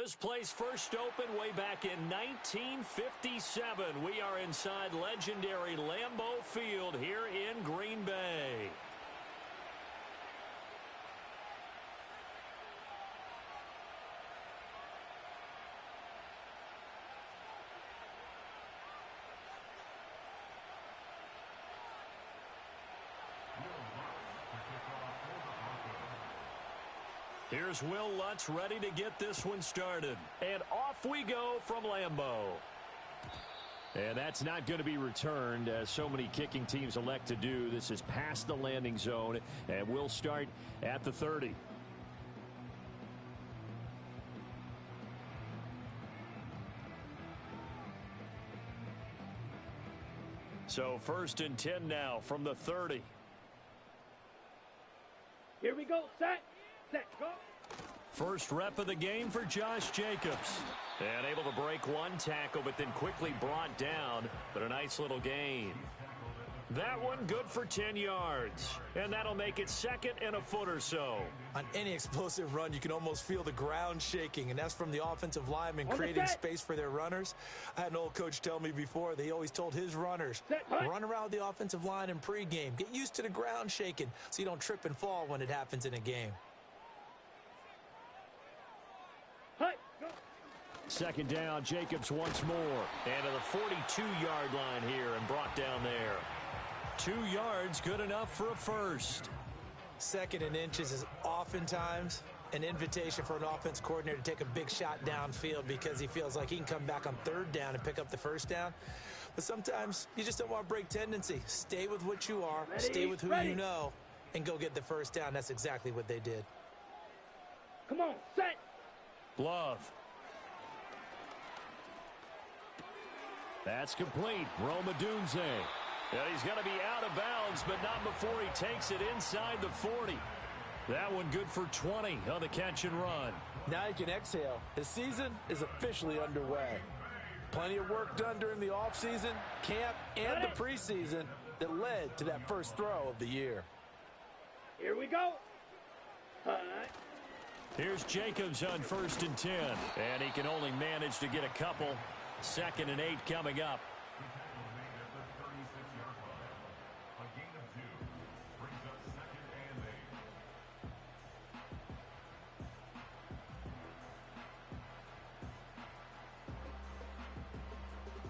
This place first opened way back in 1957. We are inside legendary Lambeau Field here in Green Bay. Here's Will Lutz ready to get this one started. And off we go from Lambeau. And that's not going to be returned, as so many kicking teams elect to do. This is past the landing zone, and we'll start at the 30. So 1st and 10 now from the 30. Here we go. Set, go. First rep of the game for Josh Jacobs. And able to break one tackle, but then quickly brought down. But a nice little gain. That one good for 10 yards. And that'll make it 2nd and a foot or so. On any explosive run, you can almost feel the ground shaking, and that's from the offensive linemen creating space for their runners. I had an old coach tell me before, they always told his runners, run around the offensive line in pregame. Get used to the ground shaking so you don't trip and fall when it happens in a game. 2nd down, Jacobs once more. And to the 42-yard line here and brought down there. 2 yards, good enough for a first. 2nd and inches is oftentimes an invitation for an offense coordinator to take a big shot downfield because he feels like he can come back on 3rd down and pick up the 1st down. But sometimes you just don't want to break tendency. Stay with what you are, stay with who you know, and go get the 1st down. That's exactly what they did. Come on, set. Love. That's complete. Rome Odunze. And he's going to be out of bounds, but not before he takes it inside the 40. That one good for 20 on the catch and run. Now he can exhale. His season is officially underway. Plenty of work done during the offseason, camp, and the preseason that led to that first throw of the year. Here we go. Here's Jacobs on 1st and 10. And he can only manage to get a couple. 2nd and 8 coming up.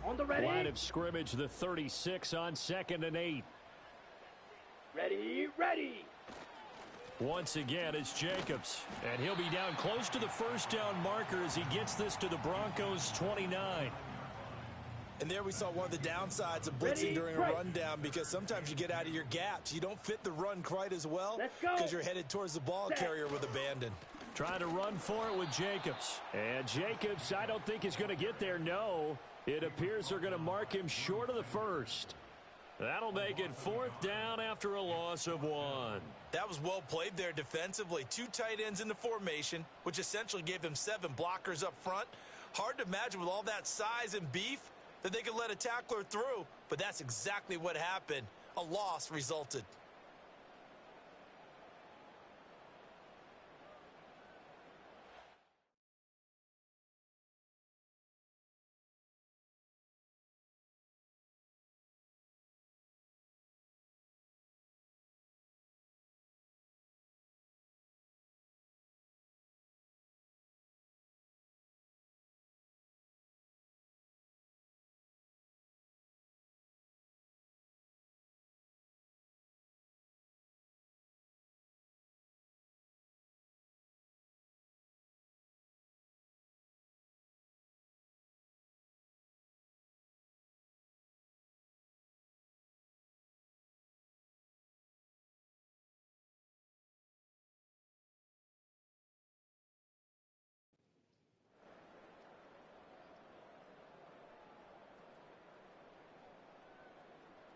On the ready. Line of scrimmage, the 36 on 2nd and 8. Ready. Once again, it's Jacobs. And he'll be down close to the 1st down marker as he gets this to the Broncos' 29. And there we saw one of the downsides of blitzing during a rundown, because sometimes you get out of your gaps. You don't fit the run quite as well because you're headed towards the ball carrier with abandon. Trying to run for it with Jacobs. And Jacobs, I don't think is going to get there. No, it appears they're going to mark him short of the 1st. That'll make it 4th down after a loss of 1. That was well played there defensively. 2 tight ends in the formation, which essentially gave them 7 blockers up front. Hard to imagine with all that size and beef that they could let a tackler through, but that's exactly what happened. A loss resulted.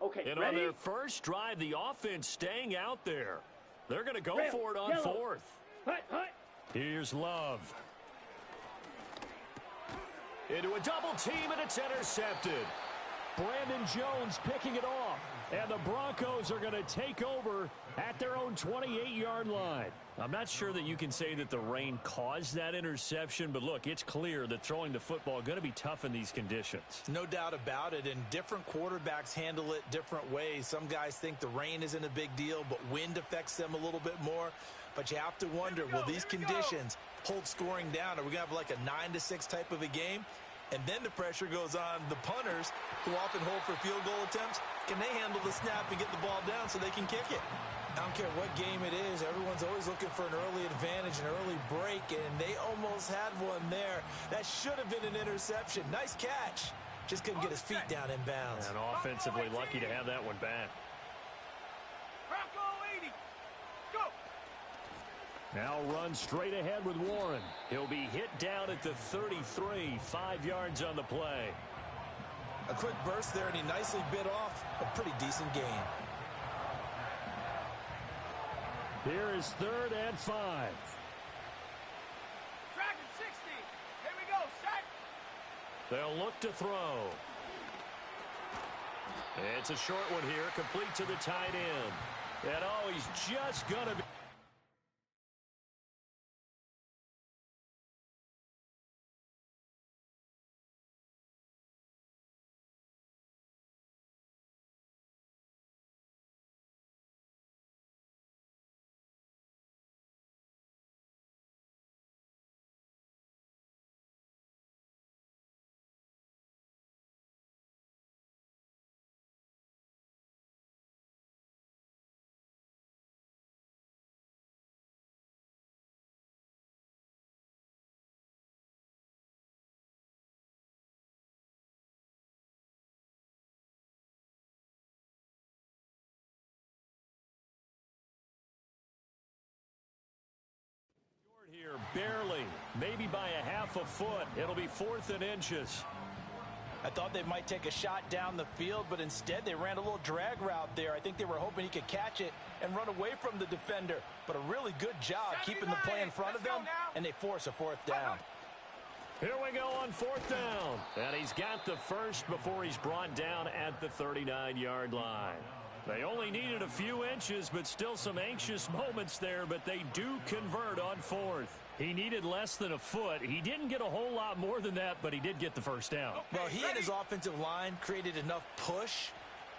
Okay, and ready? on their first drive, the offense staying out there. They're going to go for it on 4th. Here's Love. Into a double team, and it's intercepted. Brandon Jones picking it off. And the Broncos are going to take over at their own 28-yard line. I'm not sure that you can say that the rain caused that interception, but look, it's clear that throwing the football going to be tough in these conditions. No doubt about it, and different quarterbacks handle it different ways. Some guys think the rain isn't a big deal, but wind affects them a little bit more. But you have to wonder, will these conditions hold scoring down? Are we going to have like a 9-6 type of a game? And then the pressure goes on the punters, who often hold for field goal attempts. Can they handle the snap and get the ball down so they can kick it? I don't care what game it is. Everyone's always looking for an early advantage, an early break, and they almost had one there. That should have been an interception. Nice catch. Just couldn't get his feet down in bounds. And offensively lucky to have that one back. Now run straight ahead with Warren. He'll be hit down at the 33, 5 yards on the play. A quick burst there, and he nicely bit off a pretty decent gain. Here is 3rd and 5. Dragon 60. Here we go, set. They'll look to throw. It's a short one here, complete to the tight end. And oh, he's just going to be... Here, barely, maybe by a half a foot. It'll be 4th and inches. I thought they might take a shot down the field, but instead they ran a little drag route there. I think they were hoping he could catch it and run away from the defender. But a really good job keeping the play in front of them, and they force a 4th down. Here we go on 4th down. And he's got the first before he's brought down at the 39-yard line. They only needed a few inches, but still some anxious moments there, but they do convert on 4th. He needed less than a foot. He didn't get a whole lot more than that, but he did get the first down. Well, he and his offensive line created enough push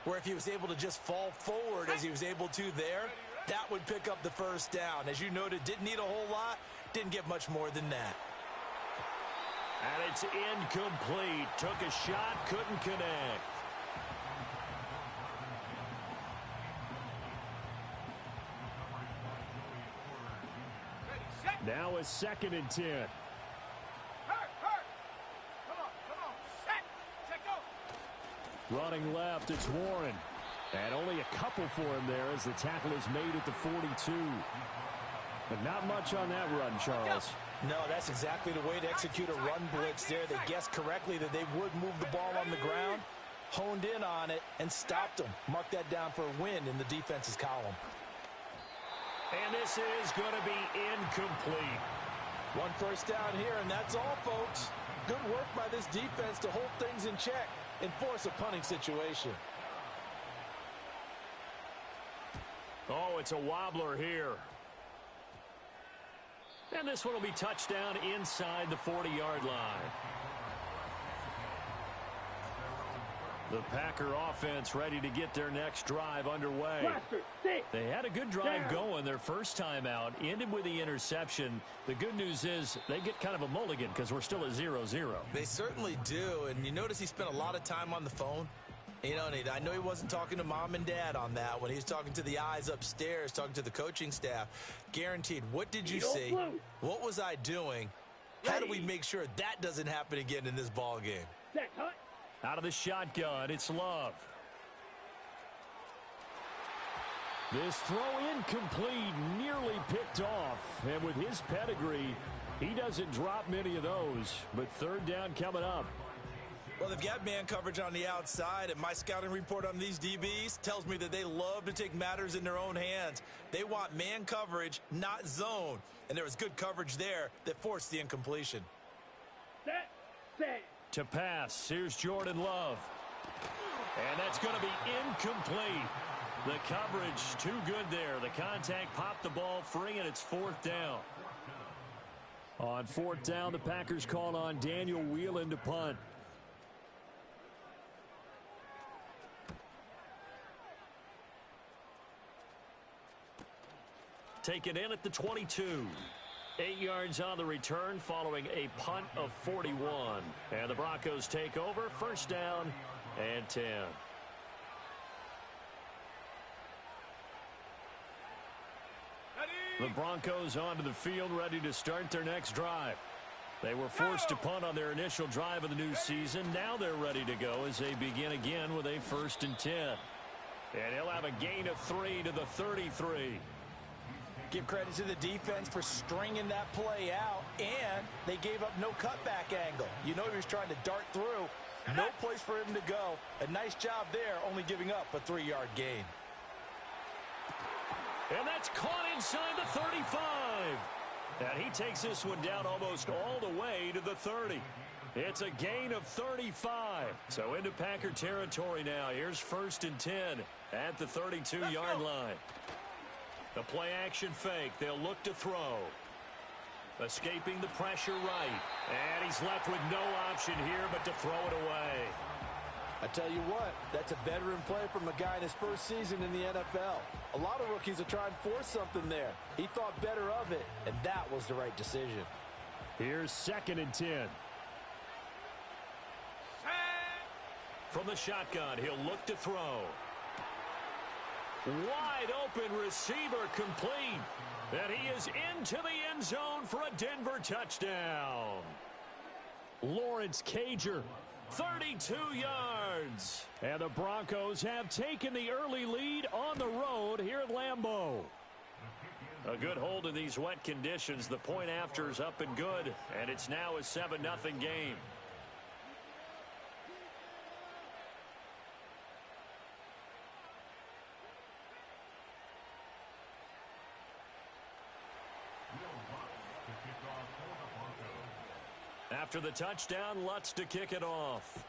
where if he was able to just fall forward as he was able to there, that would pick up the first down. As you noted, didn't need a whole lot, didn't get much more than that. And it's incomplete. Took a shot, couldn't connect. Now a 2nd and 10. Hurt. Come on, set, go. Running left, it's Warren. And only a couple for him there as the tackle is made at the 42. But not much on that run, Charles. No, that's exactly the way to execute a run blitz there. They guessed correctly that they would move the ball on the ground, honed in on it, and stopped them. Mark that down for a win in the defense's column. And this is going to be incomplete. 1 first down here, and that's all, folks. Good work by this defense to hold things in check and force a punting situation. Oh, it's a wobbler here. And this one will be touchdown inside the 40-yard line. The Packer offense ready to get their next drive underway. They had a good drive going their first time out, ended with the interception. The good news is they get kind of a mulligan because we're still at 0-0. They certainly do, and you notice he spent a lot of time on the phone. You know, I know he wasn't talking to mom and dad on that when he was talking to the eyes upstairs, talking to the coaching staff. Guaranteed. What did you see? What was I doing? How do we make sure that doesn't happen again in this ball game? Out of the shotgun, it's Love. This throw incomplete, nearly picked off. And with his pedigree, he doesn't drop many of those. But 3rd down coming up. Well, they've got man coverage on the outside, and my scouting report on these DBs tells me that they love to take matters in their own hands. They want man coverage, not zone. And there was good coverage there that forced the incompletion. Set. To pass, here's Jordan Love. And that's going to be incomplete. The coverage too good there. The contact popped the ball free, and it's 4th down. On 4th down, the Packers call on Daniel Whelan to punt. Taken in at the 22. 8 yards on the return following a punt of 41. And the Broncos take over. 1st down and 10. The Broncos onto the field ready to start their next drive. They were forced to punt on their initial drive of the new season. Now they're ready to go as they begin again with a 1st and 10. And he'll have a gain of 3 to the 33. Give credit to the defense for stringing that play out, and they gave up no cutback angle. You know he was trying to dart through. No place for him to go. A nice job there, only giving up a 3-yard gain. And that's caught inside the 35. And he takes this one down almost all the way to the 30. It's a gain of 35. So into Packer territory now. Here's 1st and 10 at the 32-yard line. The play action fake. They'll look to throw. Escaping the pressure right. And he's left with no option here but to throw it away. I tell you what, that's a veteran play from a guy in his first season in the NFL. A lot of rookies are trying to force something there. He thought better of it, and that was the right decision. Here's 2nd and 10. From the shotgun, he'll look to throw. Wide open receiver complete. And he is into the end zone for a Denver touchdown. Lawrence Cager, 32 yards. And the Broncos have taken the early lead on the road here at Lambeau. A good hold in these wet conditions. The point after is up and good. And it's now a 7-0 game. After the touchdown, Lutz to kick it off.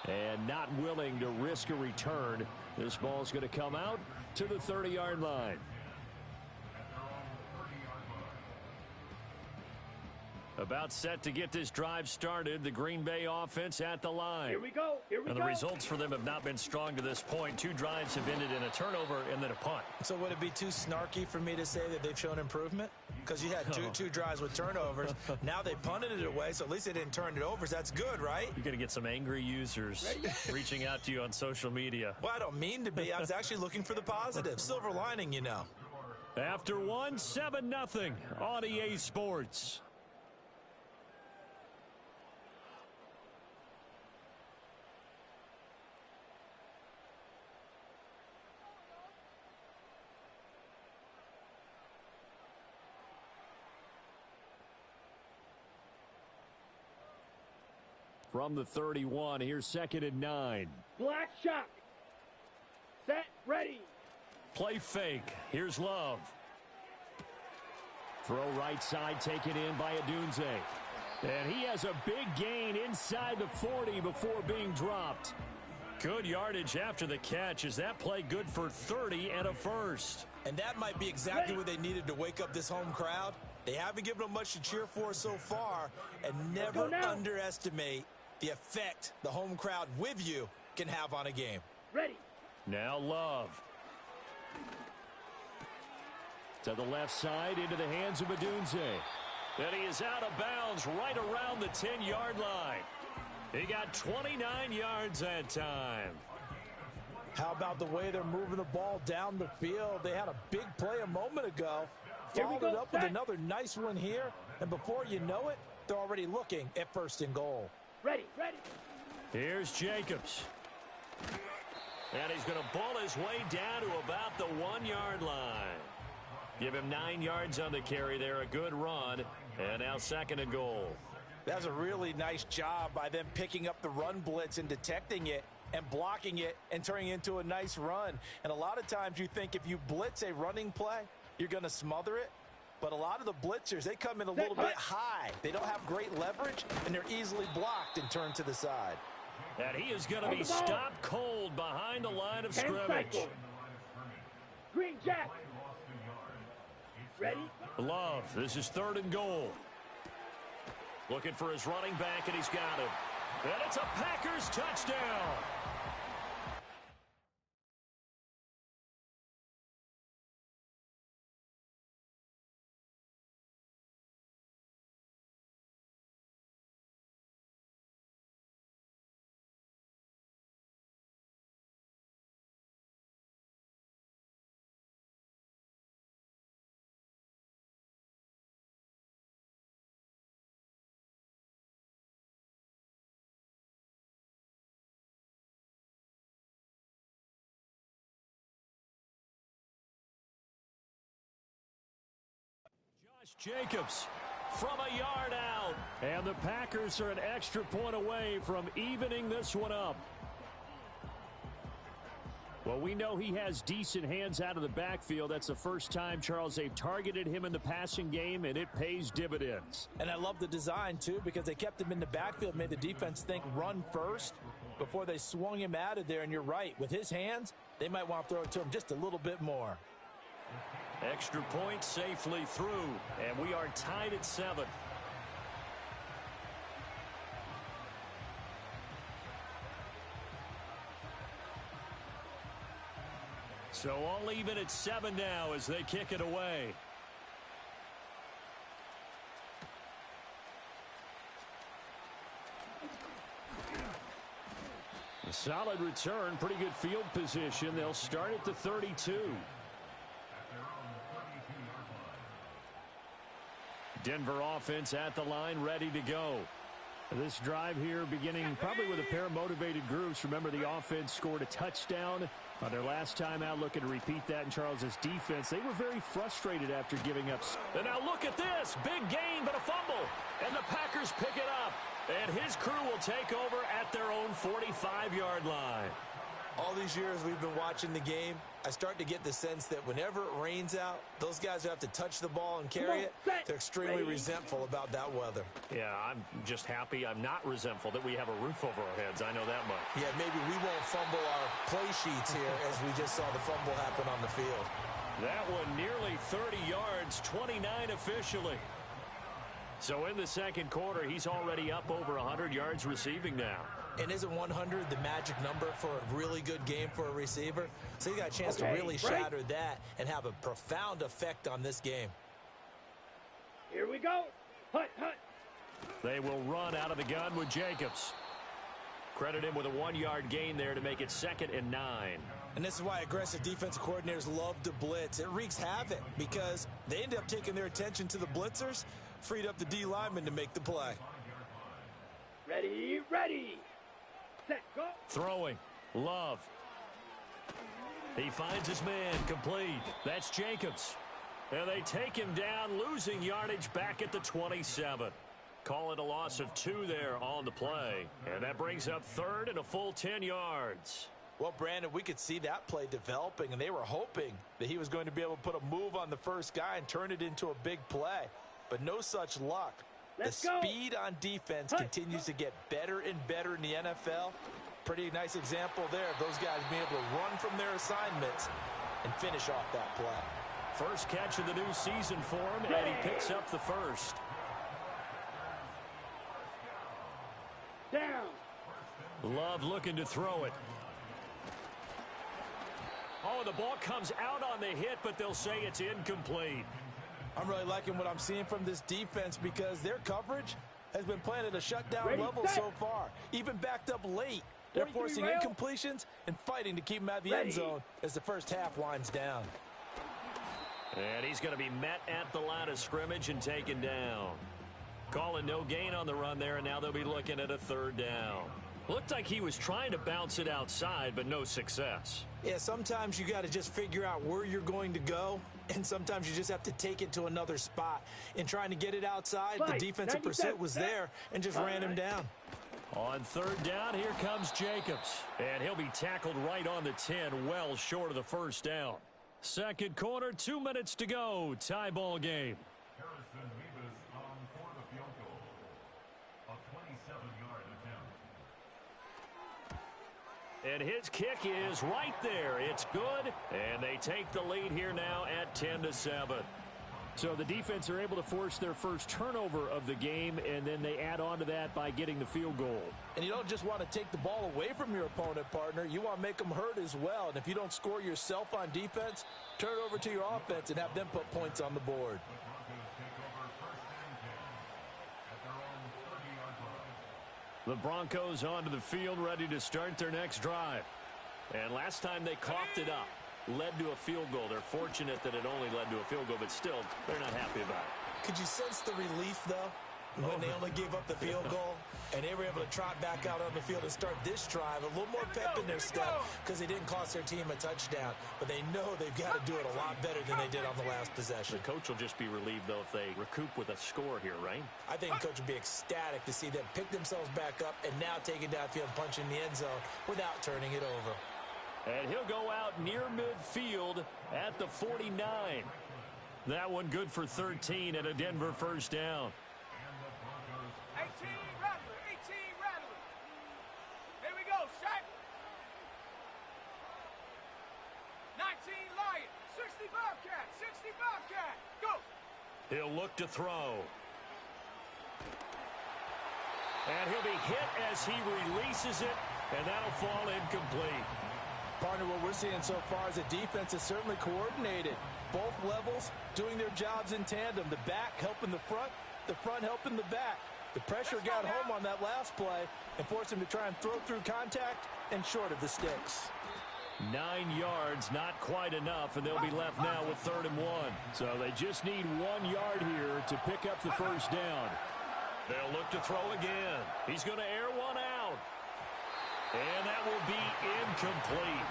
And not willing to risk a return. This ball's going to come out to the 30-yard line. About set to get this drive started. The Green Bay offense at the line. Here we go. Here we go. And the results for them have not been strong to this point. 2 drives have ended in a turnover and then a punt. So would it be too snarky for me to say that they've shown improvement? Because you had two drives with turnovers. Now they punted it away, so at least they didn't turn it over. So that's good, right? You're going to get some angry users reaching out to you on social media. Well, I don't mean to be. I was actually looking for the positive. Silver lining, you know. After one, 7-0 on EA Sports. From the 31, here's 2nd and 9. Black shot. Set, ready. Play fake. Here's Love. Throw right side taken in by Adunze. And he has a big gain inside the 40 before being dropped. Good yardage after the catch. Is that play good for 30 and a first? And that might be exactly what they needed to wake up this home crowd. They haven't given them much to cheer for so far. And never underestimate the effect the home crowd with you can have on a game. Ready. Now Love. To the left side into the hands of Adunze. And he is out of bounds right around the 10-yard line. He got 29 yards that time. How about the way they're moving the ball down the field? They had a big play a moment ago. Followed it up with another nice one here. And before you know it, they're already looking at 1st and goal. Ready, ready. Here's Jacobs. And he's going to ball his way down to about the 1-yard line. Give him 9 yards on the carry there. A good run. And now 2nd and goal. That's a really nice job by them picking up the run blitz and detecting it and blocking it and turning it into a nice run. And a lot of times you think if you blitz a running play, you're going to smother it. But a lot of the blitzers, they come in a little bit high. They don't have great leverage, and they're easily blocked and turned to the side. And he is going to be stopped cold behind the line of scrimmage. Green Jack. Ready? Love, this is 3rd and goal. Looking for his running back, and he's got him. And it's a Packers touchdown. Jacobs from a yard out. And the Packers are an extra point away from evening this one up. Well, we know he has decent hands out of the backfield. That's the first time, Charles, they've targeted him in the passing game, and it pays dividends. And I love the design, too, because they kept him in the backfield, made the defense think run first before they swung him out of there. And you're right, with his hands, they might want to throw it to him just a little bit more. Extra point safely through, and we are tied at 7. So all even at 7 now as they kick it away. A solid return, pretty good field position. They'll start at the 32. Denver offense at the line, ready to go. This drive here beginning probably with a pair of motivated groups. Remember, the offense scored a touchdown on their last time out, looking to repeat that in Charles's defense. They were very frustrated after giving up. And now look at this. Big gain, but a fumble. And the Packers pick it up. And his crew will take over at their own 45-yard line. All these years we've been watching the game, I start to get the sense that whenever it rains out, those guys who have to touch the ball and carry it, they're extremely resentful about that weather. Yeah, I'm just happy I'm not resentful that we have a roof over our heads. I know that much. Yeah, maybe we won't fumble our play sheets here as we just saw the fumble happen on the field. That one nearly 30 yards, 29 officially. So in the second quarter, he's already up over 100 yards receiving now. And isn't 100 the magic number for a really good game for a receiver? So he got a chance to really shatter that and have a profound effect on this game. Here we go. Hut, hut. They will run out of the gun with Jacobs. Credit him with a 1-yard gain there to make it 2nd and 9. And this is why aggressive defensive coordinators love to blitz. It wreaks havoc because they end up taking their attention to the blitzers, freed up the D lineman to make the play. Ready, ready. Set, go. Throwing. Love. He finds his man complete. That's Jacobs. And they take him down, losing yardage back at the 27. Call it a loss of 2 there on the play. And that brings up 3rd and a full 10 yards. Well, Brandon, we could see that play developing, and they were hoping that he was going to be able to put a move on the first guy and turn it into a big play. But no such luck. The speed on defense continues to get better and better in the NFL. Pretty nice example there of those guys being able to run from their assignments and finish off that play. First catch of the new season for him, and he picks up the first. Down. Love looking to throw it. Oh, the ball comes out on the hit, but they'll say it's incomplete. I'm really liking what I'm seeing from this defense because their coverage has been playing at a shutdown level so far. Even backed up late. They're forcing incompletions and fighting to keep them out of the end zone as the first half winds down. And he's going to be met at the line of scrimmage and taken down. Calling no gain on the run there, and now they'll be looking at a 3rd down. Looked like he was trying to bounce it outside, but no success. Yeah, sometimes you got to just figure out where you're going to go, and sometimes you just have to take it to another spot. In trying to get it outside, the defensive pursuit was there and just ran him down. On 3rd down, here comes Jacobs. And he'll be tackled right on the 10, well short of the first down. Second quarter, 2 minutes to go. Tie ball game. And his kick is right there. It's good, and they take the lead here now at 10-7. So the defense are able to force their first turnover of the game, and then they add on to that by getting the field goal. And you don't just want to take the ball away from your opponent, partner. You want to make them hurt as well. And if you don't score yourself on defense, turn it over to your offense and have them put points on the board. The Broncos onto the field, ready to start their next drive. And last time they coughed it up, led to a field goal. They're fortunate that it only led to a field goal, but still, they're not happy about it. Could you sense the relief, though, when they only gave up the field goal and they were able to trot back out on the field and start this drive? A little more pep in their step because they didn't cost their team a touchdown, but they know they've got to do it a lot better than they did on the last possession. The coach will just be relieved, though, if they recoup with a score here, right? I think the coach would be ecstatic to see them pick themselves back up and now take it downfield and punch in the end zone without turning it over. And he'll go out near midfield at the 49. That one good for 13 and a Denver first down. 18 Rattler, 18 Rattler. Here we go, Shaq. 19 Lion, 60 Bobcat, 60 Bobcat. Go. He'll look to throw. And he'll be hit as he releases it, and that'll fall incomplete. Partner, what we're seeing so far is a defense is certainly coordinated. Both levels doing their jobs in tandem. The back helping the front helping the back. The pressure got home on that last play and forced him to try and throw through contact and short of the sticks. 9 yards, not quite enough, and they'll be left now with 3rd and 1. So they just need 1 yard here to pick up the first down. They'll look to throw again. He's going to air one out. And that will be incomplete.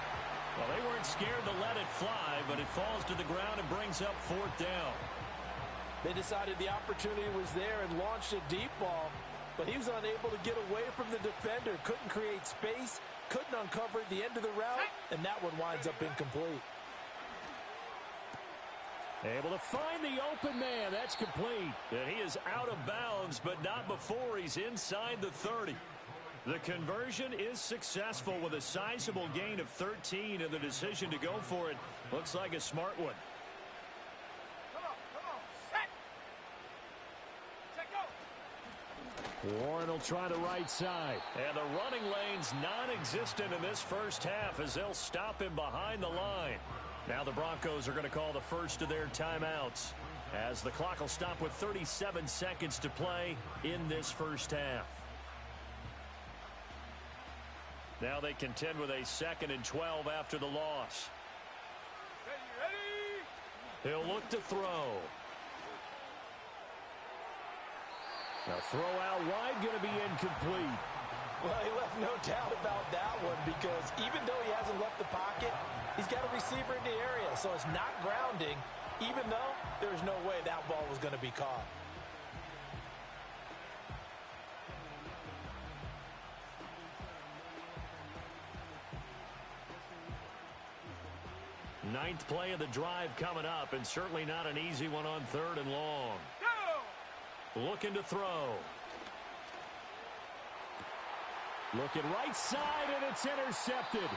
Well, they weren't scared to let it fly, but it falls to the ground and brings up 4th down. They decided the opportunity was there and launched a deep ball, but he was unable to get away from the defender, couldn't create space, couldn't uncover at the end of the route, and that one winds up incomplete. Able to find the open man. That's complete. And he is out of bounds, but not before he's inside the 30. The conversion is successful with a sizable gain of 13, and the decision to go for it looks like a smart one. Come on, set. Set, go. Warren will try the right side. And the running lane's non-existent in this first half as they'll stop him behind the line. Now the Broncos are going to call the first of their timeouts as the clock will stop with 37 seconds to play in this first half. Now they contend with a 2nd and 12 after the loss. Ready. He'll look to throw. Now throw out wide, going to be incomplete. Well, he left no doubt about that one because even though he hasn't left the pocket, he's got a receiver in the area, so it's not grounding, even though there's no way that ball was going to be caught. Ninth play of the drive coming up, and certainly not an easy one on 3rd and long. Go. Looking to throw. Looking right side, and it's intercepted.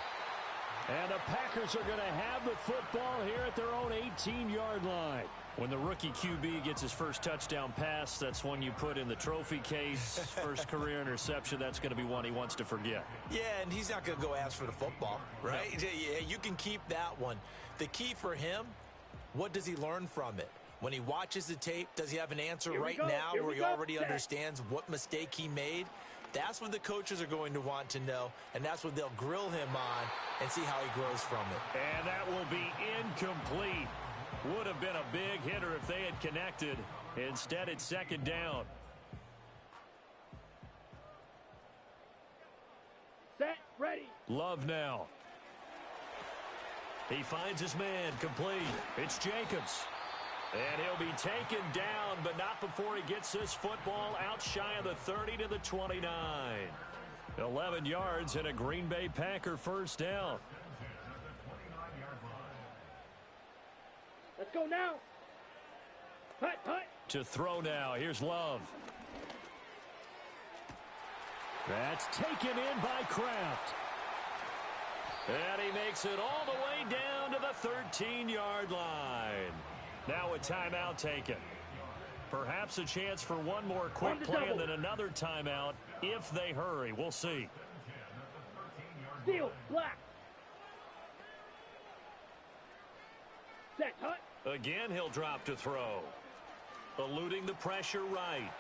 And the Packers are going to have the football here at their own 18-yard line. When the rookie QB gets his first touchdown pass, that's one you put in the trophy case. First career interception, that's going to be one he wants to forget. Yeah, and he's not going to go ask for the football, right? No. Yeah, you can keep that one. The key for him, what does he learn from it? When he watches the tape, does he have an answer right now where he already understands what mistake he made? That's what the coaches are going to want to know, and that's what they'll grill him on and see how he grows from it. And that will be incomplete. Would have been a big hitter if they had connected. Instead, it's 2nd down. Set, ready. Love now. He finds his man, complete. It's Jacobs. And he'll be taken down, but not before he gets this football out shy of the 30 to the 29. 11 yards and a Green Bay Packer first down. Let's go now. Hut, hut. To throw now. Here's Love. That's taken in by Kraft. And he makes it all the way down to the 13-yard line. Now a timeout taken. Perhaps a chance for one more quick play and then another timeout if they hurry. We'll see. Steal, black. Set, hut. Again, he'll drop to throw. Eluding the pressure right.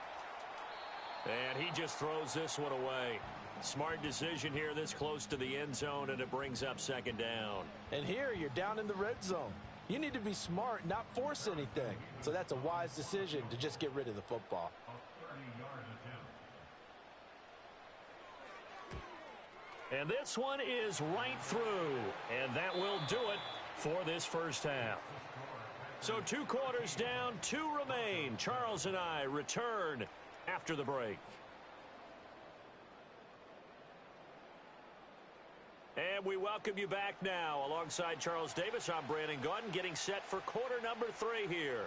And he just throws this one away. Smart decision here this close to the end zone, and it brings up second down. And here you're down in the red zone. You need to be smart, not force anything. So that's a wise decision to just get rid of the football. And this one is right through. And that will do it for this first half. So 2 quarters down, 2 remain. Charles and I return after the break. And we welcome you back now. Alongside Charles Davis, I'm Brandon Gunn, getting set for quarter number 3 here.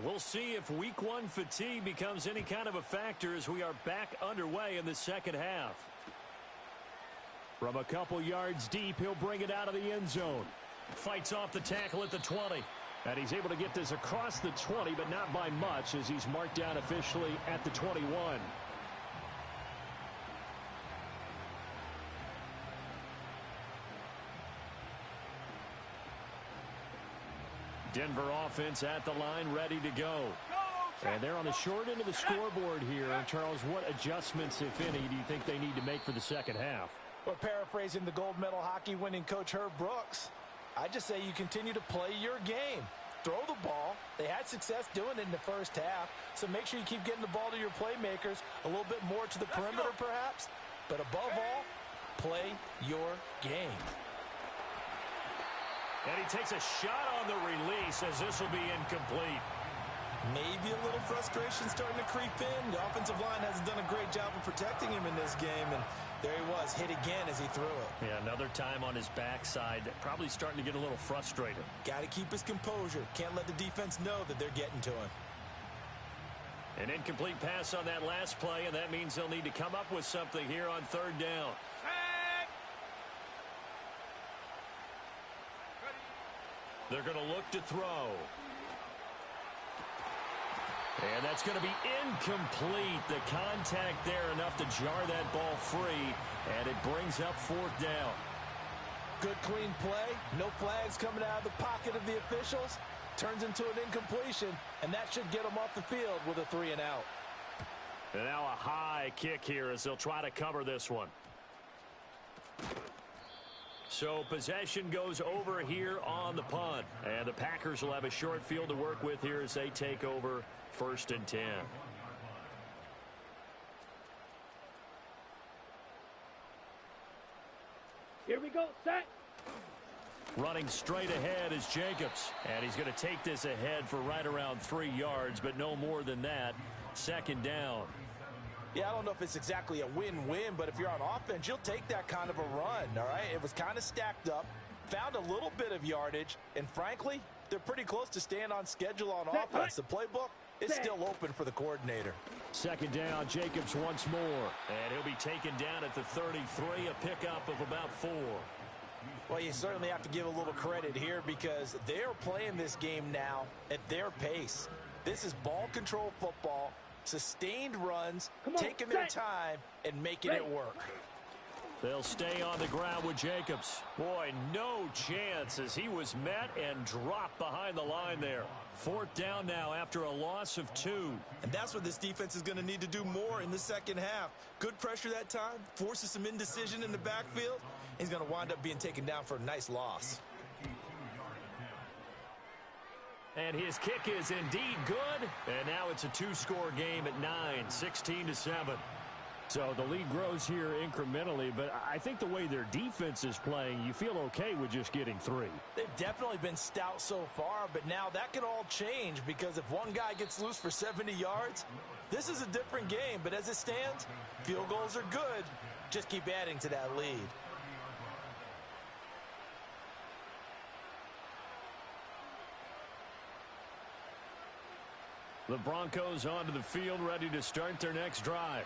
We'll see if week 1 fatigue becomes any kind of a factor as we are back underway in the second half. From a couple yards deep, he'll bring it out of the end zone. Fights off the tackle at the 20. And he's able to get this across the 20, but not by much, as he's marked down officially at the 21. Denver offense at the line, ready to go. And they're on the short end of the scoreboard here. Charles, what adjustments, if any, do you think they need to make for the second half? Well, paraphrasing the gold medal hockey winning coach Herb Brooks, I just say you continue to play your game. Throw the ball. They had success doing it in the first half, so make sure you keep getting the ball to your playmakers, a little bit more to the perimeter perhaps, but above all, play your game. And he takes a shot on the release as this will be incomplete. Maybe a little frustration starting to creep in. The offensive line hasn't done a great job of protecting him in this game, and there he was, hit again as he threw it. Yeah, another time on his backside, probably starting to get a little frustrated. Got to keep his composure. Can't let the defense know that they're getting to him. An incomplete pass on that last play, and that means they'll need to come up with something here on third down. They're going to look to throw. And that's going to be incomplete. The contact there enough to jar that ball free, and it brings up fourth down. Good clean play. No flags coming out of the pocket of the officials. Turns into an incompletion, and that should get them off the field with a 3-and-out. And now a high kick here as they'll try to cover this one. So possession goes over here on the punt. And the Packers will have a short field to work with here as they take over 1st and 10. Here we go, set. Running straight ahead is Jacobs. And he's going to take this ahead for right around 3 yards, but no more than that. 2nd down. Yeah, I don't know if it's exactly a win-win, but if you're on offense, you'll take that kind of a run, all right? It was kind of stacked up, found a little bit of yardage, and frankly, they're pretty close to staying on schedule on offense. The playbook is still open for the coordinator. 2nd down, Jacobs once more. And he'll be taken down at the 33, a pickup of about 4. Well, you certainly have to give a little credit here because they're playing this game now at their pace. This is ball control football, sustained runs, taking their time, and making it work. They'll stay on the ground with Jacobs. Boy, no chance as he was met and dropped behind the line there. 4th down now after a loss of 2. And that's what this defense is going to need to do more in the second half. Good pressure that time, forces some indecision in the backfield. He's going to wind up being taken down for a nice loss. And his kick is indeed good. And now it's a 2-score game at 9, 16-7. So the lead grows here incrementally, but I think the way their defense is playing, you feel okay with just getting 3. They've definitely been stout so far, but now that can all change because if one guy gets loose for 70 yards, this is a different game. But as it stands, field goals are good. just keep adding to that lead. The Broncos onto the field, ready to start their next drive.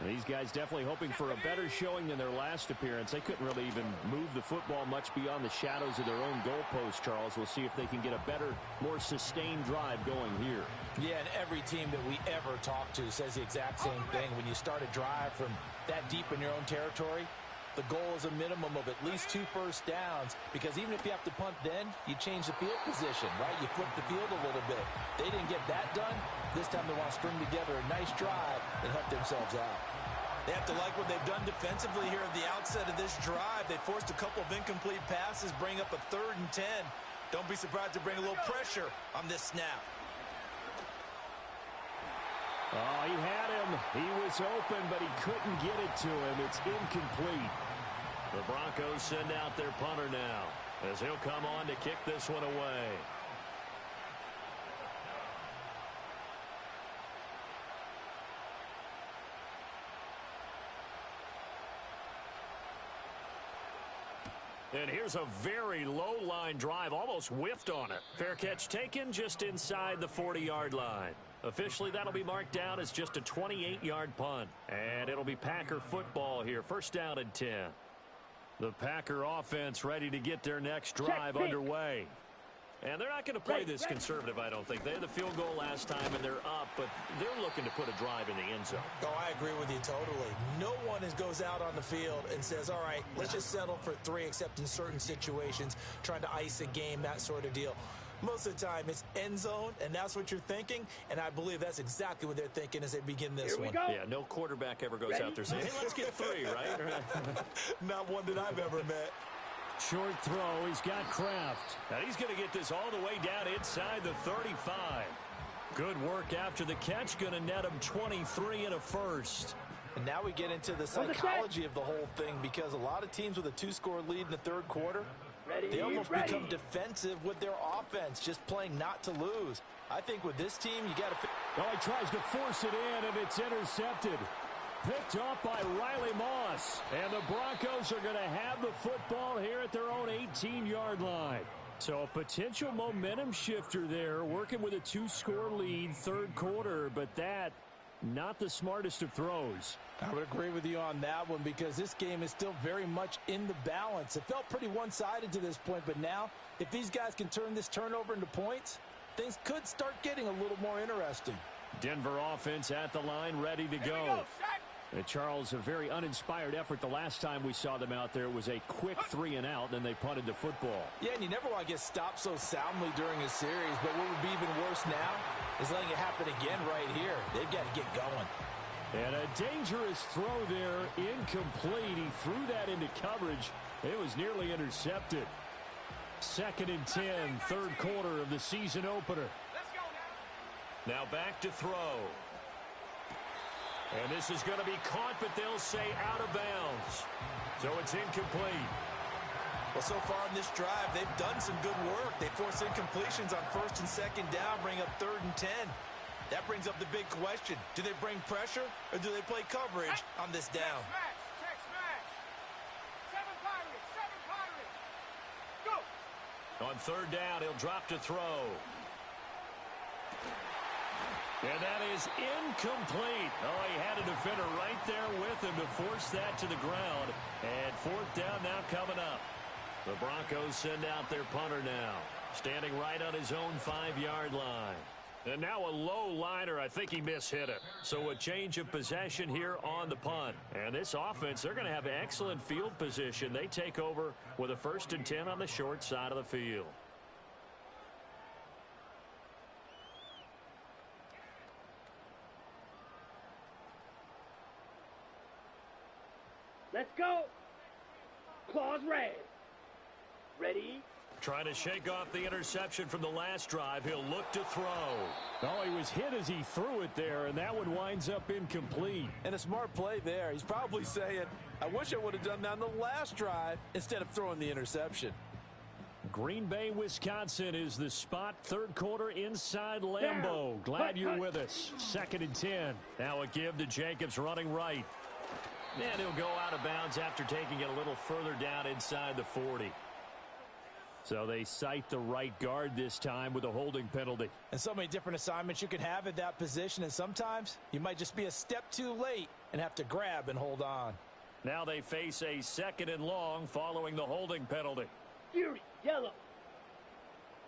These guys definitely hoping for a better showing than their last appearance. They couldn't really even move the football much beyond the shadows of their own goalpost, Charles. We'll see if they can get a better, more sustained drive going here. Yeah, and every team that we ever talk to says the exact same thing. When you start a drive from that deep in your own territory, the goal is a minimum of at least 2 first downs, because even if you have to punt then, you change the field position, right? You flip the field a little bit. They didn't get that done. This time they want to string together a nice drive and help themselves out. They have to like what they've done defensively here at the outset of this drive. They forced a couple of incomplete passes, bring up a 3rd and 10. Don't be surprised to bring a little pressure on this snap. Oh, he had him. He was open, but he couldn't get it to him. It's incomplete. The Broncos send out their punter now, as he'll come on to kick this one away. And here's a very low-line drive, almost whiffed on it. Fair catch taken just inside the 40-yard line. Officially, that'll be marked down as just a 28-yard punt. And it'll be Packer football here, 1st down and 10. The Packer offense ready to get their next drive underway. And they're not going to play this conservative, I don't think. They had the field goal last time, and they're up, but they're looking to put a drive in the end zone. Oh, I agree with you totally. No one goes out on the field and says, all right, let's just settle for 3, except in certain situations, trying to ice a game, that sort of deal. Most of the time, it's end zone, and that's what you're thinking, and I believe that's exactly what they're thinking as they begin this one. Yeah, no quarterback ever goes out there saying, hey, let's get 3, right? Not one that I've ever met. Short throw. He's got Kraft. Now he's going to get this all the way down inside the 35. Good work after the catch. Going to net him 23 and a first. And now we get into the psychology of the whole thing, because a lot of teams with a 2-score lead in the 3rd quarter, they almost become defensive with their offense, just playing not to lose. I think with this team, you got to... Oh, he tries to force it in, and it's intercepted. Picked off by Riley Moss. And the Broncos are going to have the football here at their own 18-yard line. So a potential momentum shifter there, working with a 2-score lead, 3rd quarter, but that, not the smartest of throws. I would agree with you on that one, because this game is still very much in the balance. It felt pretty one-sided to this point, but now, if these guys can turn this turnover into points, things could start getting a little more interesting. Denver offense at the line, ready to go. And Charles, a very uninspired effort the last time we saw them out there. It was a quick 3 and out, then they punted the football. Yeah, and you never want to get stopped so soundly during a series, but what would be even worse now is letting it happen again right here. They've got to get going. And a dangerous throw there, incomplete. He threw that into coverage. It was nearly intercepted. 2nd and 10, 3rd quarter of the season opener. Now back to throw. And this is going to be caught, but they'll say out of bounds. So it's incomplete. Well, so far in this drive, they've done some good work. They force incompletions on 1st and 2nd down, bring up 3rd and 10. That brings up the big question. Do they bring pressure, or do they play coverage on this down? Check smash. 7 Pirates. Go. On 3rd down, he'll drop to throw. And that is incomplete. Oh, he had a defender right there with him to force that to the ground. And 4th down now coming up. The Broncos send out their punter now, standing right on his own 5-yard line. And now a low liner. I think he mishit it. So a change of possession here on the punt. And this offense, they're going to have excellent field position. They take over with a 1st and 10 on the short side of the field. Let's go. Claws red. Ready? Trying to shake off the interception from the last drive. He'll look to throw. Oh, he was hit as he threw it there, and that one winds up incomplete. And a smart play there. He's probably saying, I wish I would have done that on the last drive instead of throwing the interception. Green Bay, Wisconsin is the spot. 3rd quarter inside Lambeau. Glad you're with us. 2nd and 10. Now a give to Jacobs running right. And he'll go out of bounds after taking it a little further down inside the 40. So they cite the right guard this time with a holding penalty. And so many different assignments you can have at that position, and sometimes you might just be a step too late and have to grab and hold on. Now they face a 2nd and long following the holding penalty. Fury, yellow.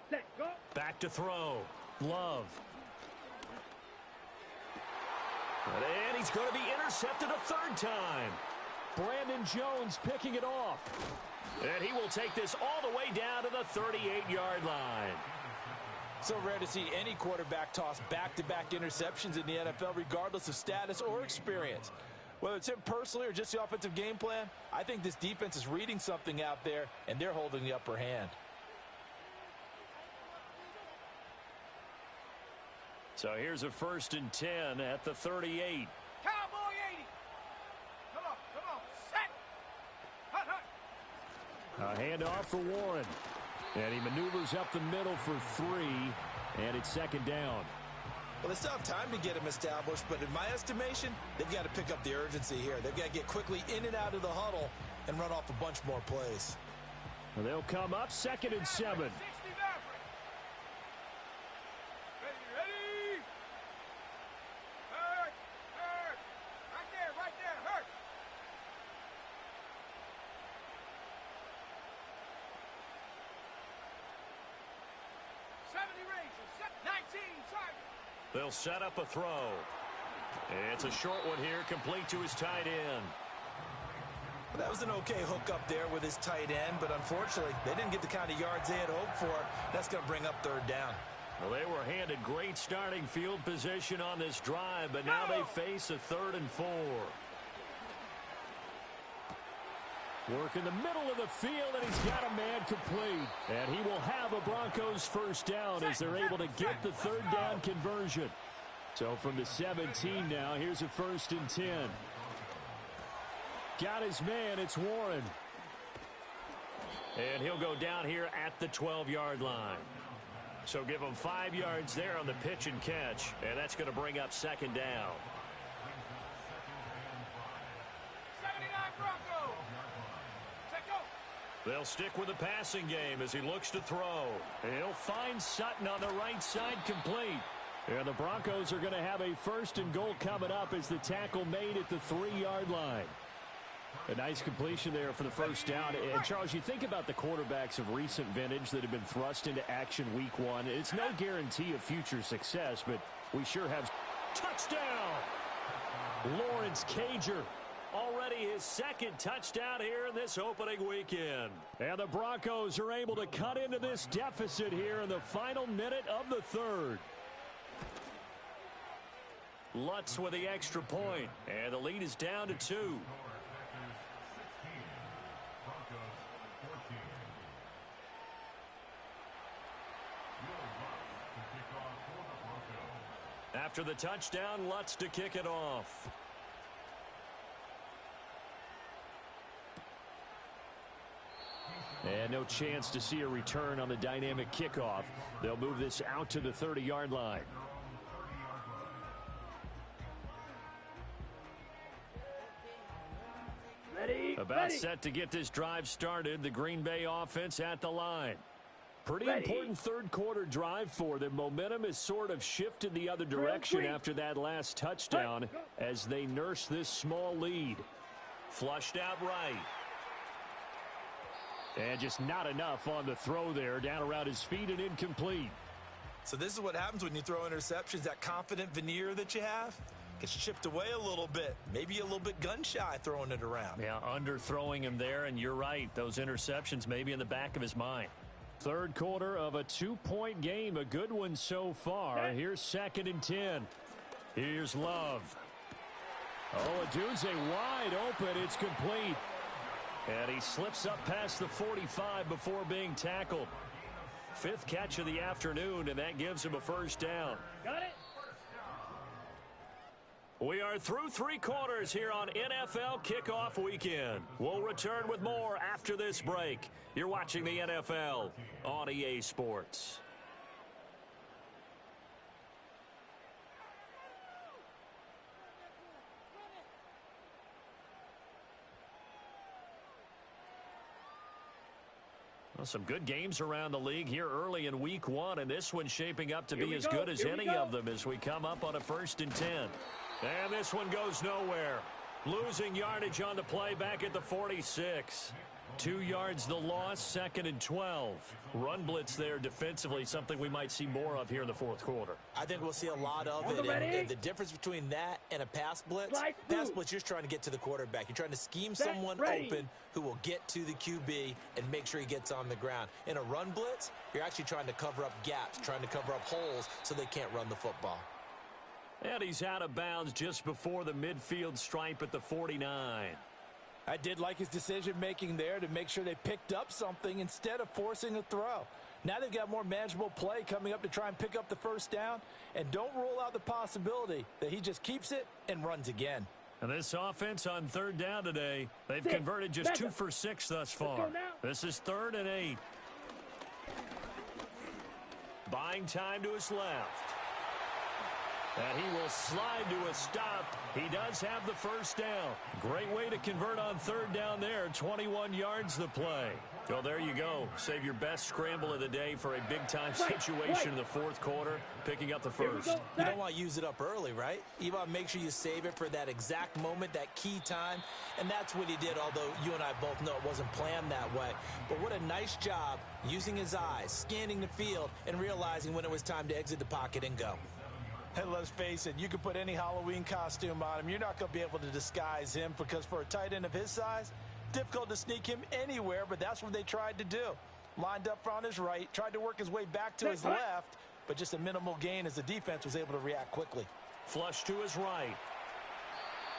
Set, go. Back to throw. Love. And he's going to be intercepted a 3rd time. Brandon Jones picking it off. And he will take this all the way down to the 38-yard line. So rare to see any quarterback toss back-to-back interceptions in the NFL, regardless of status or experience. Whether it's him personally or just the offensive game plan, I think this defense is reading something out there, and they're holding the upper hand. So here's a 1st and 10 at the 38. Cowboy 80. Come on, set. Hut, hut. A handoff for Warren. And he maneuvers up the middle for 3, and it's 2nd down. Well, they still have time to get him established, but in my estimation, they've got to pick up the urgency here. They've got to get quickly in and out of the huddle and run off a bunch more plays. Well, they'll come up 2nd and 7. Ready. Hurt. Right there, hurt. They'll set up a throw. It's a short one here, complete to his tight end. That was an okay hook up there with his tight end, but unfortunately, they didn't get the kind of yards they had hoped for. That's going to bring up 3rd down. Well, they were handed great starting field position on this drive, but now they face a 3rd and 4. Work in the middle of the field, and he's got a man complete. And he will have a Broncos 1st down as they're able to get the 3rd down conversion. So from the 17 now, here's a 1st and 10. Got his man, it's Warren. And he'll go down here at the 12-yard line. So give him 5 yards there on the pitch and catch, and that's going to bring up 2nd down. They'll stick with the passing game as he looks to throw. He'll find Sutton on the right side complete. And the Broncos are going to have a 1st and goal coming up as the tackle made at the 3-yard line. A nice completion there for the 1st down. And, Charles, you think about the quarterbacks of recent vintage that have been thrust into action week 1. It's no guarantee of future success, but we sure have. Touchdown! Lawrence Cager. Already his 2nd touchdown here in this opening weekend. And the Broncos are able to cut into this deficit here in the final minute of the 3rd. Lutz with the extra point, and the lead is down to 2. After the touchdown, Lutz to kick it off. And no chance to see a return on the dynamic kickoff. They'll move this out to the 30-yard line. About set to get this drive started. The Green Bay offense at the line. Pretty important 3rd quarter drive for them. Momentum has sort of shifted the other direction after that last touchdown as they nurse this small lead. Flushed out right. And just not enough on the throw there. Down around his feet and incomplete. So this is what happens when you throw interceptions. That confident veneer that you have gets chipped away a little bit. Maybe a little bit gun-shy throwing it around. Yeah, underthrowing him there, and you're right. Those interceptions may be in the back of his mind. 3rd quarter of a 2-point game. A good one so far. Here's 2nd and 10. Here's Love. Oh, Odunze wide open. It's complete. And he slips up past the 45 before being tackled. 5th catch of the afternoon, and that gives him a 1st down. Got it. We are through 3 quarters here on NFL Kickoff Weekend. We'll return with more after this break. You're watching the NFL on EA Sports. Well, some good games around the league here early in week 1, and this one's shaping up to be as good as any of them as we come up on a 1st and 10. And this one goes nowhere. Losing yardage on the play back at the 46. 2 yards the loss, 2nd and 12. Run blitz there defensively, something we might see more of here in the 4th quarter. I think we'll see a lot of it. And the difference between that and a pass blitz, you're just trying to get to the quarterback. You're trying to scheme someone open who will get to the QB and make sure he gets on the ground. In a run blitz, you're actually trying to cover up gaps, trying to cover up holes so they can't run the football. And he's out of bounds just before the midfield stripe at the 49. I did like his decision-making there to make sure they picked up something instead of forcing a throw. Now they've got more manageable play coming up to try and pick up the 1st down, and don't rule out the possibility that he just keeps it and runs again. And this offense on 3rd down today, they've converted just 2 for 6 thus far. This is 3rd and 8. Buying time to his left. And he will slide to a stop. He does have the 1st down. Great way to convert on 3rd down there. 21 yards the play. So there you go. Save your best scramble of the day for a big-time situation in the 4th quarter, picking up the 1st. You don't want to use it up early, right? You want to make sure you save it for that exact moment, that key time. And that's what he did, although you and I both know it wasn't planned that way. But what a nice job using his eyes, scanning the field, and realizing when it was time to exit the pocket and go. And let's face it, you can put any Halloween costume on him. You're not going to be able to disguise him because for a tight end of his size, difficult to sneak him anywhere, but that's what they tried to do. Lined up on his right, tried to work his way back to his left, but just a minimal gain as the defense was able to react quickly. Flush to his right.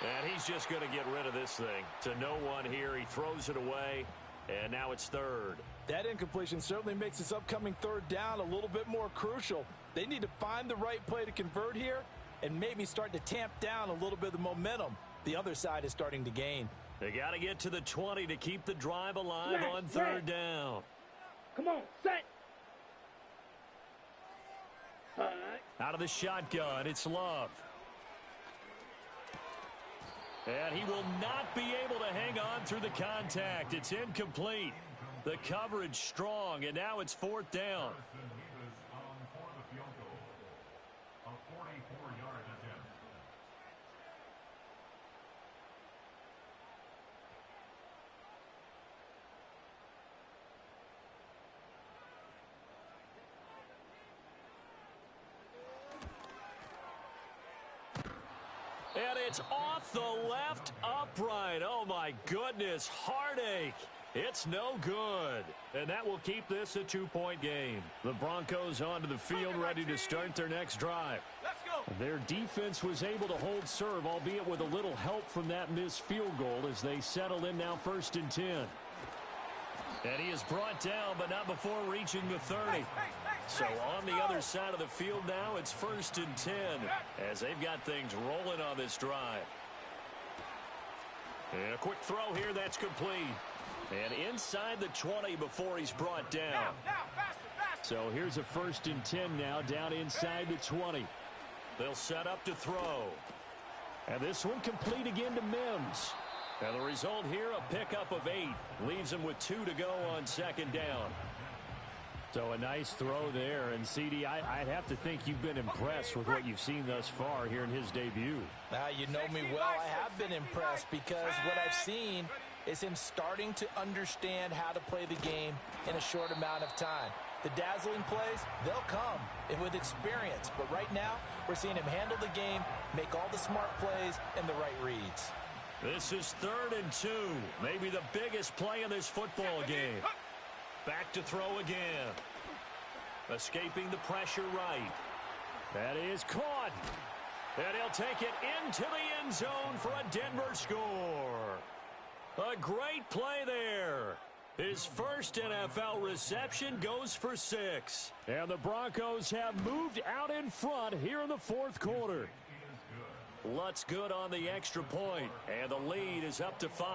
And he's just going to get rid of this thing. To no one here. He throws it away, and now it's 3rd. That incompletion certainly makes this upcoming 3rd down a little bit more crucial. They need to find the right play to convert here and maybe start to tamp down a little bit of the momentum the other side is starting to gain. They got to get to the 20 to keep the drive alive on 3rd down. Come on, set. Out of the shotgun, it's Love. And he will not be able to hang on through the contact. It's incomplete. The coverage strong, and now it's 4th down. And it's off the left upright. Oh, my goodness. Heartache. It's no good. And that will keep this a 2-point game. The Broncos onto the field ready to start their next drive. Let's go. Their defense was able to hold serve, albeit with a little help from that missed field goal as they settle in now 1st and 10. And he is brought down, but not before reaching the 30. So on the other side of the field now, it's 1st and 10 as they've got things rolling on this drive. And a quick throw here, that's complete. And inside the 20 before he's brought down. So here's a 1st and 10 now, down inside the 20. They'll set up to throw. And this one complete again to Mims. And the result here, a pickup of 8. Leaves him with 2 to go on 2nd down. So a nice throw there. And, CD, I'd have to think you've been impressed with what you've seen thus far here in his debut. You know me well. I have been impressed because what I've seen is him starting to understand how to play the game in a short amount of time. The dazzling plays, they'll come with experience. But right now, we're seeing him handle the game, make all the smart plays, and the right reads. This is 3rd and 2. Maybe the biggest play in this football game. Back to throw again. Escaping the pressure right. That is caught. And he'll take it into the end zone for a Denver score. A great play there. His first NFL reception goes for 6. And the Broncos have moved out in front here in the 4th quarter. Lutz good on the extra point, and the lead is up to 5.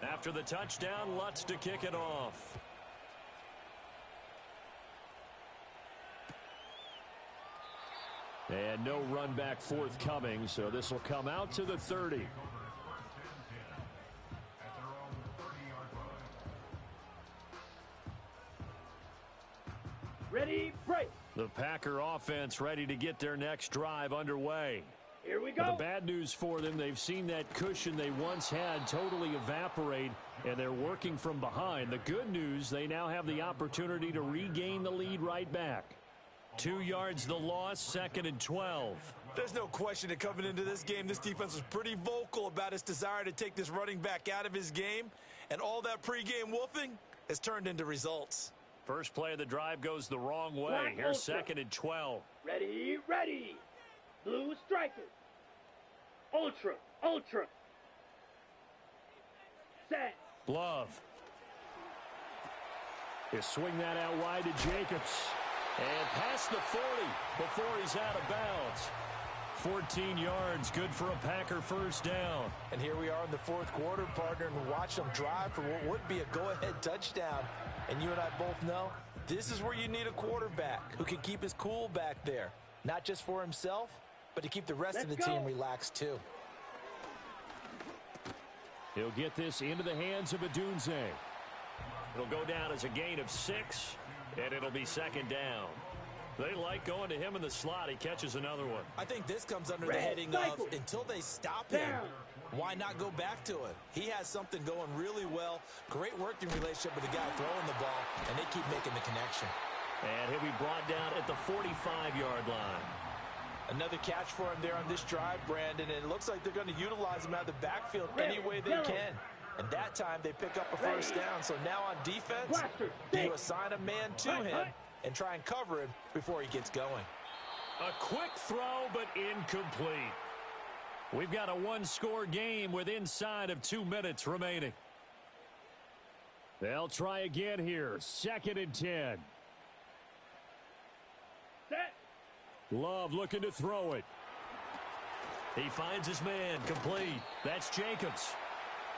After the touchdown, Lutz to kick it off. And no run back forthcoming, so this will come out to the 30. Ready, break. The Packer offense ready to get their next drive underway. Here we But go. the bad news for them, they've seen that cushion they once had totally evaporate, and they're working from behind. The good news, they now have the opportunity to regain the lead right back. 2 yards the loss, 2nd and 12. There's no question that coming into this game, this defense was pretty vocal about its desire to take this running back out of his game, and all that pregame wolfing has turned into results. First play of the drive goes the wrong way. Black Here's Ultra. 2nd and 12. Ready, ready. Blue strikers. Ultra, ultra. Set. Love. He'll swing that out wide to Jacobs. And past the 40 before he's out of bounds. 14 yards, good for a Packer first down. And here we are in the fourth quarter, partner, and watch them drive for what would be a go-ahead touchdown. And you and I both know this is where you need a quarterback who can keep his cool back there. Not just for himself, but to keep the rest of the team relaxed too. He'll get this into the hands of Adunze. It'll go down as a gain of 6, and it'll be 2nd down. They like going to him in the slot. He catches another one. I think this comes under the heading of until they stop him, why not go back to it? He has something going really well. Great working relationship with the guy throwing the ball, and they keep making the connection. And he'll be brought down at the 45-yard line. Another catch for him there on this drive, Brandon, and it looks like they're going to utilize him out of the backfield any way they can. And that time they pick up a first down. So now on defense, you assign a man to him and try and cover him before he gets going. A quick throw, but incomplete. We've got a one-score game with inside of 2 minutes remaining. They'll try again here. 2nd and 10. Set. Love looking to throw it. He finds his man, complete. That's Jacobs.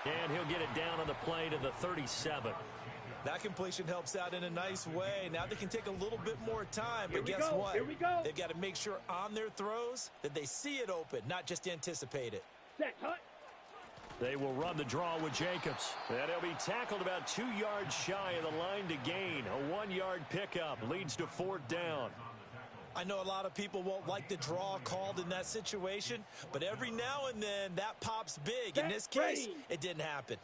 And he'll get it down on the play to the 37. That completion helps out in a nice way. Now they can take a little bit more time, but guess what? Here we go. They've got to make sure on their throws that they see it open, not just anticipate it. Set, hut. They will run the draw with Jacobs. And he'll be tackled about 2 yards shy of the line to gain. A 1-yard pickup leads to 4th down. I know a lot of people won't like the draw called in that situation, but every now and then that pops big. In this case, it didn't happen.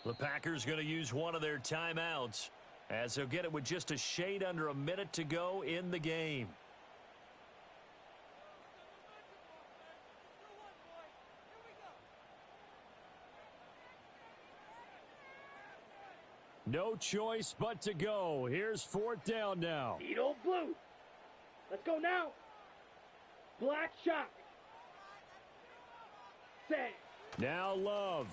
The Packers going to use one of their timeouts as they'll get it with just a shade under a minute to go in the game. No choice but to go. Here's 4th down now. Beetle blue. Let's go now. Black shot. Set. Now Love.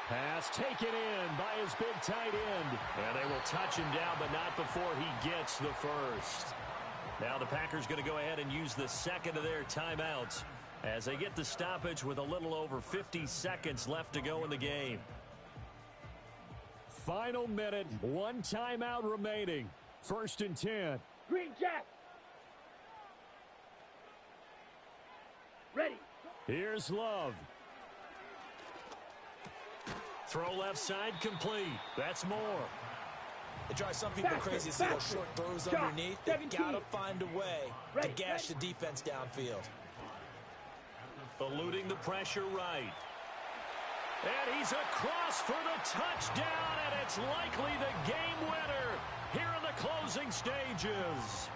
Pass taken in by his big tight end. And they will touch him down, but not before he gets the first. Now the Packers going to go ahead and use the second of their timeouts as they get the stoppage with a little over 50 seconds left to go in the game. Final minute, 1 timeout remaining. 1st and 10. Green Jack. Ready. Here's Love. Throw left side complete. That's more. It drives some people crazy to see those short throws underneath. They've got to find a way to gash the defense downfield. Eluding the pressure right. And he's across for the touchdown, and it's likely the game winner here in the closing stages.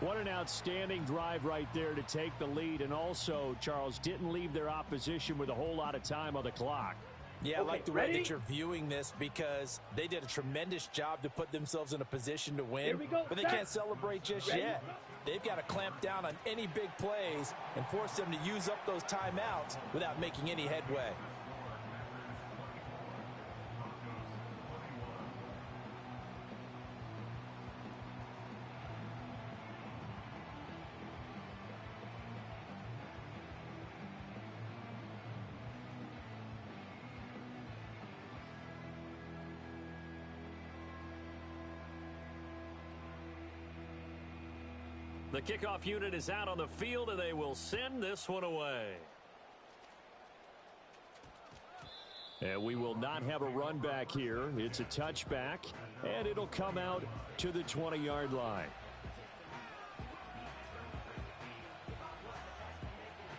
What an outstanding drive right there to take the lead, and also, Charles, didn't leave their opposition with a whole lot of time on the clock. Yeah, I like the way that you're viewing this because they did a tremendous job to put themselves in a position to win, but they can't celebrate just yet. They've got to clamp down on any big plays and force them to use up those timeouts without making any headway. The kickoff unit is out on the field, and they will send this one away. And we will not have a run back here. It's a touchback, and it'll come out to the 20-yard line.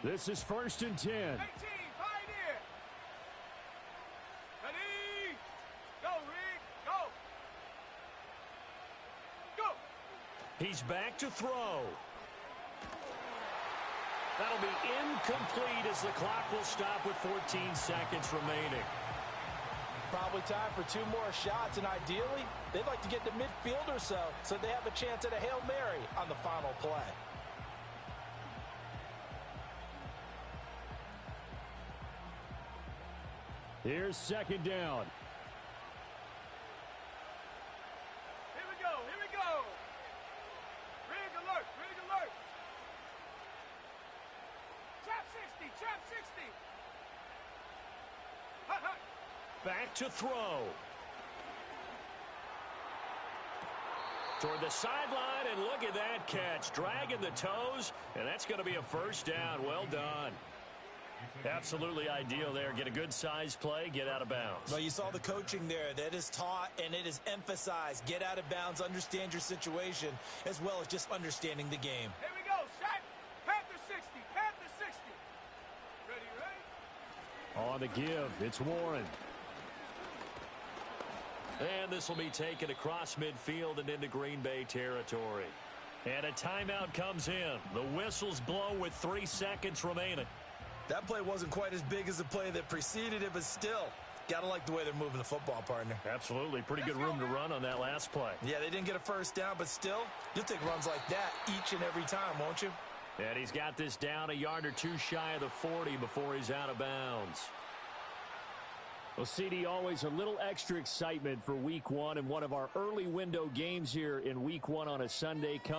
This is 1st and 10. 18, Pioneer. Ready? Go, Rick. Go. Go. He's back to throw. That'll be incomplete as the clock will stop with 14 seconds remaining. Probably time for 2 more shots, and ideally, they'd like to get to midfield or so they have a chance at a Hail Mary on the final play. Here's 2nd down. Here we go. Here we go. Rig alert. Rig alert. Trap 60. Trap 60. Hut, hut. Back to throw. Toward the sideline, and look at that catch. Dragging the toes, and that's going to be a 1st down. Well done. Absolutely ideal there. Get a good size play, get out of bounds. Well, you saw the coaching there. That is taught and it is emphasized. Get out of bounds, understand your situation, as well as just understanding the game. Here we go. Shot. Panther 60. Panther 60. Ready, ready? On the give, it's Warren. And this will be taken across midfield and into Green Bay territory. And a timeout comes in. The whistles blow with 3 seconds remaining. That play wasn't quite as big as the play that preceded it, but still, got to like the way they're moving the football, partner. Absolutely. Pretty good room to run on that last play. Yeah, they didn't get a 1st down, but still, you'll take runs like that each and every time, won't you? And he's got this down a yard or 2 shy of the 40 before he's out of bounds. Well, CD, always a little extra excitement for Week 1 and one of our early window games here in Week 1 on a Sunday.